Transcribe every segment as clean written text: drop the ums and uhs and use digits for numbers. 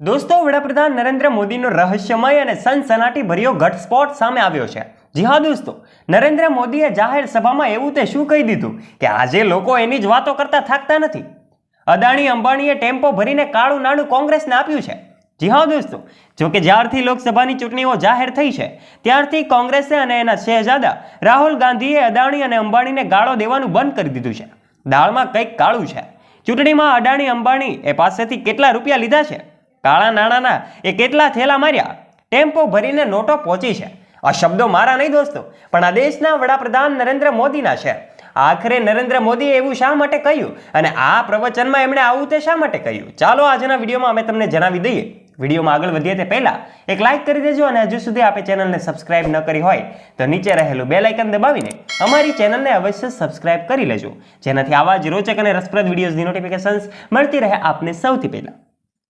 દોસ્તો, વડાપ્રધાન નરેન્દ્ર મોદીનો રહસ્યમય અને સનસનાટી ભર્યો ઘટસ્ફોટ સામે આવ્યો છે. જી હા દોસ્તો, નરેન્દ્ર મોદીએ જાહેર સભામાં એવું તે શું કહી દીધું કે આજે લોકો એની જ વાતો કરતા થાકતા નથી. અદાણી અંબાણીએ ટેમ્પો ભરીને કાળું નાણું કોંગ્રેસને આપ્યું છે. જી હા દોસ્તો, જોકે જ્યારથી લોકસભાની ચૂંટણીઓ જાહેર થઈ છે ત્યારથી કોંગ્રેસે અને એના શહેજાદા રાહુલ ગાંધીએ અદાણી અને અંબાણીને ગાળો દેવાનું બંધ કરી દીધું છે. દાળમાં કંઈક કાળું છે. ચૂંટણીમાં અદાણી અંબાણી એ પાસેથી કેટલા રૂપિયા લીધા છે, કાળા નાણાંના એ કેટલા થેલા માર્યા, ટેમ્પો ભરીને નોટો પહોંચી છે. આ શબ્દો મારા નહીં દોસ્તો, પણ આ દેશના વડાપ્રધાન નરેન્દ્ર મોદીના છે. આખરે નરેન્દ્ર મોદીએ એવું શા માટે કહ્યું અને આ પ્રવચનમાં એમણે આવું તે શા માટે કહ્યું, ચાલો આજના વિડીયોમાં અમે તમને જણાવી દઈએ. વિડીયોમાં આગળ વધીએ તે પહેલા એક લાઇક કરી દેજો અને હજુ સુધી આપે ચેનલને સબસ્ક્રાઇબ ન કરી હોય તો નીચે રહેલું બેલ આઇકન દબાવીને અમારી ચેનલને અવશ્ય સબસ્ક્રાઇબ કરી લેજો, જેનાથી આવા જ રોચક અને રસપ્રદ વિડીયોઝની નોટિફિકેશન્સ મળતી રહે આપને સૌથી પહેલા.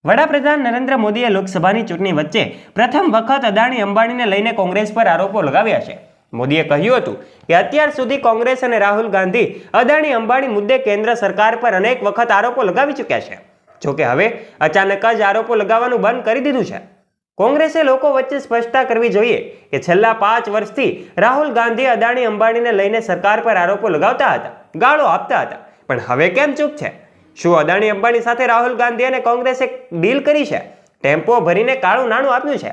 વડાપ્રધાન નરેન્દ્ર મોદીએ લોકસભાની ચૂંટણી વચ્ચે પ્રથમ વખત અદાણી અંબાણીને લઈને કોંગ્રેસ પર આરોપો લગાવ્યા છે. મોદીએ કહ્યું હતું કે અત્યાર સુધી કોંગ્રેસ અને રાહુલ ગાંધી અદાણી અંબાણી મુદ્દે કેન્દ્ર સરકાર પર અનેક વખત આરોપો લગાવી ચૂક્યા છે. જોકે હવે અચાનક જ આરોપો લગાવવાનું બંધ કરી દીધું છે. કોંગ્રેસે લોકો વચ્ચે સ્પષ્ટતા કરવી જોઈએ કે છેલ્લા 5 વર્ષથી રાહુલ ગાંધી અદાણી અંબાણીને લઈને સરકાર પર આરોપો લગાવતા હતા, ગાળો આપતા હતા, પણ હવે કેમ ચૂપ છે? શું અદાણી અંબાણી સાથે રાહુલ ગાંધી અને કોંગ્રેસે ડીલ કરી છે, ટેમ્પો ભરીને કાળું નાણું આપ્યું છે?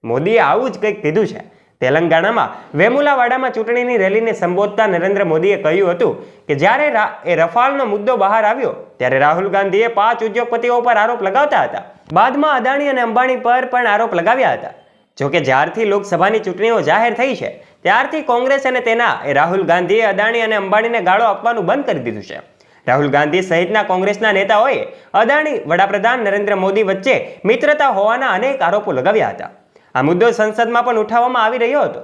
મોદીએ આવું જ કંઈક કીધું છે. તેલંગાણામાં વેમુલાવાડામાં ચૂંટણીની રેલીને સંબોધતા નરેન્દ્ર મોદીએ કહ્યું હતું કે જ્યારે એ રફાલનો મુદ્દો બહાર આવ્યો ત્યારે રાહુલ ગાંધીએ 5 ઉદ્યોગપતિઓ પર આરોપ લગાવતા હતા. બાદમાં અદાણી અને અંબાણી પર પણ આરોપ લગાવ્યા હતા. જોકે જ્યારથી લોકસભાની ચૂંટણીઓ જાહેર થઈ છે ત્યારથી કોંગ્રેસ અને તેના રાહુલ ગાંધીએ અદાણી અને અંબાણીને ગાળો આપવાનું બંધ કરી દીધું છે. રાહુલ ગાંધી સહિતના કોંગ્રેસના નેતાઓએ અદાણી વડાપ્રધાન નરેન્દ્ર મોદી વચ્ચે મિત્રતા હોવાના અનેક આરોપો લગાવ્યા હતા. આ મુદ્દો સંસદમાં પણ ઉઠાવવામાં આવી રહ્યો હતો.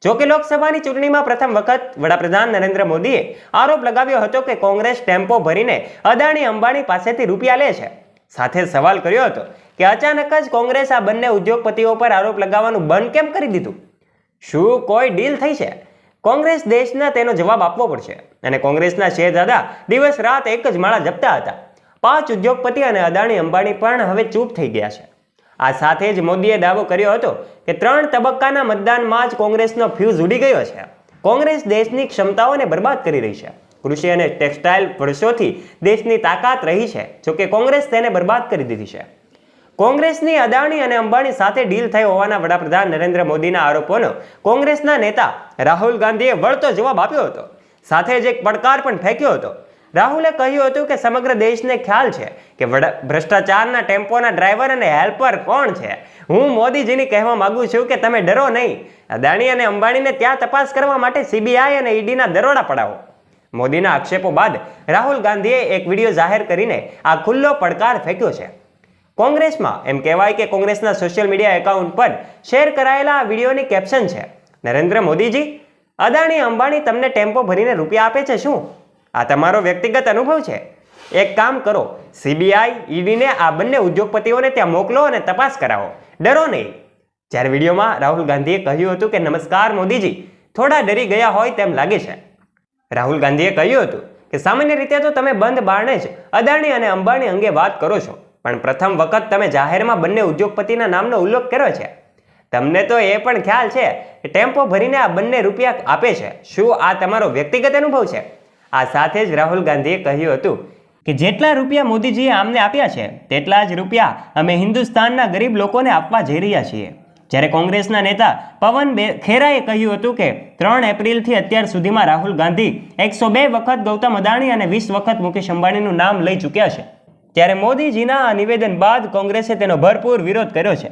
જોકે લોકસભાની ચૂંટણીમાં પ્રથમ વખત વડાપ્રધાન નરેન્દ્ર મોદીએ આરોપ લગાવ્યો હતો કે કોંગ્રેસ ટેમ્પો ભરીને અદાણી અંબાણી પાસેથી રૂપિયા લે છે. સાથે સવાલ કર્યો હતો કે અચાનક જ કોંગ્રેસ આ બંને ઉદ્યોગપતિઓ પર આરોપ લગાવવાનું બંધ કેમ કરી દીધું? શું કોઈ ડીલ થઈ છે? કોંગ્રેસ દેશના તેનો જવાબ આપવો પડશે અને કોંગ્રેસના શહેજાદા દિવસ રાત એક જ માળા જપતા હતા. 5 ઉદ્યોગપતિ અને અદાણી અંબાણી પણ હવે ચૂપ થઈ ગયા છે. આ સાથે જ મોદીએ દાવો કર્યો હતો કે 3 તબક્કાના મતદાનમાં જ કોંગ્રેસનો ફ્યુઝ ઉડી ગયો છે. કોંગ્રેસ દેશની ક્ષમતાઓને બરબાદ કરી રહી છે. કૃષિ અને ટેક્સટાઇલ વર્ષોથી દેશની તાકાત રહી છે, જોકે કોંગ્રેસ તેને બરબાદ કરી દીધી છે. કોંગ્રેસની અદાણી અને અંબાણી સાથે ડીલ થઈ હોવાના વડાપ્રધાન નરેન્દ્ર મોદીના આરોપોનો કોંગ્રેસના નેતા રાહુલ ગાંધીએ વળતો જવાબ આપ્યો હતો. સાથે જ એક પડકાર પણ ફેંક્યો હતો. રાહુલે કહ્યું હતું કે સમગ્ર દેશને ખ્યાલ છે કે ભ્રષ્ટાચારના ટેમ્પોના ડ્રાઈવર અને હેલ્પર કોણ છે. હું મોદીજીને કહેવા માંગુ છું કે તમે ડરો નહીં. અદાણી અને અંબાણીને ત્યાં તપાસ કરવા માટે સીબીઆઈ અને ઈડીના દરોડા પડાવો. મોદીના આક્ષેપો બાદ રાહુલ ગાંધીએ એક વિડીયો જાહેર કરીને આ ખુલ્લો પડકાર ફેંક્યો છે. કોંગ્રેસમાં એમ કહેવાય કે કોંગ્રેસના સોશિયલ મીડિયા એકાઉન્ટ પર શેર કરાયેલા આ વિડીયોની કેપ્શન છે, નરેન્દ્ર મોદીજી, અદાણી અંબાણી તમને ટેમ્પો ભરીને રૂપિયા આપે છે શું? આ તમારો વ્યક્તિગત અનુભવ છે? એક કામ કરો, સીબીઆઈ ઈડીને આ બંને ઉદ્યોગપતિઓને ત્યાં મોકલો અને તપાસ કરાવો, ડરો નહીં. જ્યારે વિડીયોમાં રાહુલ ગાંધીએ કહ્યું હતું કે નમસ્કાર મોદીજી, થોડા ડરી ગયા હોય તેમ લાગે છે. રાહુલ ગાંધીએ કહ્યું હતું કે સામાન્ય રીતે તો તમે બંધ બારણે જ અદાણી અને અંબાણી અંગે વાત કરો છો, પણ પ્રથમ વખત તમે જાહેરમાં બંને ઉદ્યોગપતિના નામનો ઉલ્લેખ કર્યો છે. તમને તો એ પણ ખ્યાલ છે કે ટેમ્પો ભરીને આ બંને રૂપિયા આપે છે. શું આ તમારો વ્યક્તિગત અનુભવ છે? આ સાથે જ રાહુલ ગાંધીએ કહ્યું હતું કે જેટલા રૂપિયા મોદીજીએ આમને આપ્યા છે તેટલા જ રૂપિયા અમે હિન્દુસ્તાનના ગરીબ લોકોને આપવા જઈ રહ્યા છીએ. જ્યારે કોંગ્રેસના નેતા પવન ખેરાએ કહ્યું હતું કે 3 એપ્રિલથી અત્યાર સુધીમાં રાહુલ ગાંધી 102 વખત ગૌતમ અદાણી અને 20 વખત મુકેશ અંબાણીનું નામ લઈ ચૂક્યા છે. ત્યારે મોદીજીના આ નિવેદન બાદ કોંગ્રેસે તેનો ભરપૂર વિરોધ કર્યો છે.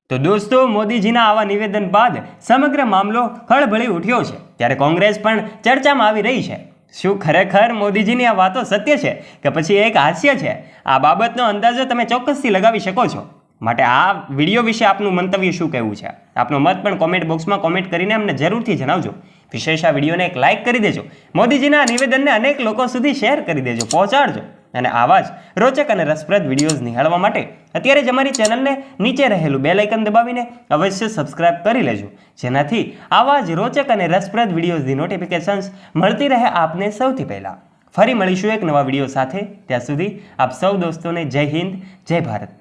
તો દોસ્તો, મોદીજીના આવા નિવેદન બાદ સમગ્ર મામલો ખળભળી ઉઠ્યો છે. ત્યારે કોંગ્રેસ પણ ચર્ચામાં આવી રહી છે. શું ખરેખર મોદીજીની આ વાતો સત્ય છે કે પછી એક હાસ્ય છે? આ બાબતનો અંદાજો તમે ચોક્કસથી લગાવી શકો છો. માટે આ વિડીયો વિશે આપનું મંતવ્ય શું કહેવું છે? આપનો મત પણ કોમેન્ટ બોક્સમાં કોમેન્ટ કરીને અમને જરૂરથી જણાવજો. વિશેષ આ વિડીયોને એક લાઇક કરી દેજો. મોદીજીના નિવેદનને અનેક લોકો સુધી શેર કરી દેજો, પહોંચાડજો. અને આવા જ રોચક અને રસપ્રદ વિડીયોઝ નિહાળવા માટે અત્યારે જ અમારી ચેનલને નીચે રહેલું બેલ આઇકન દબાવીને અવશ્ય સબસ્ક્રાઇબ કરી લેજો, જેનાથી આવા જ રોચક અને રસપ્રદ વિડીયોઝની નોટિફિકેશન્સ મળતી રહે આપને સૌથી પહેલા. ફરી મળીશું એક નવા વિડીયો સાથે. ત્યાં સુધી આપ સૌ દોસ્તોને જય હિન્દ, જય ભારત.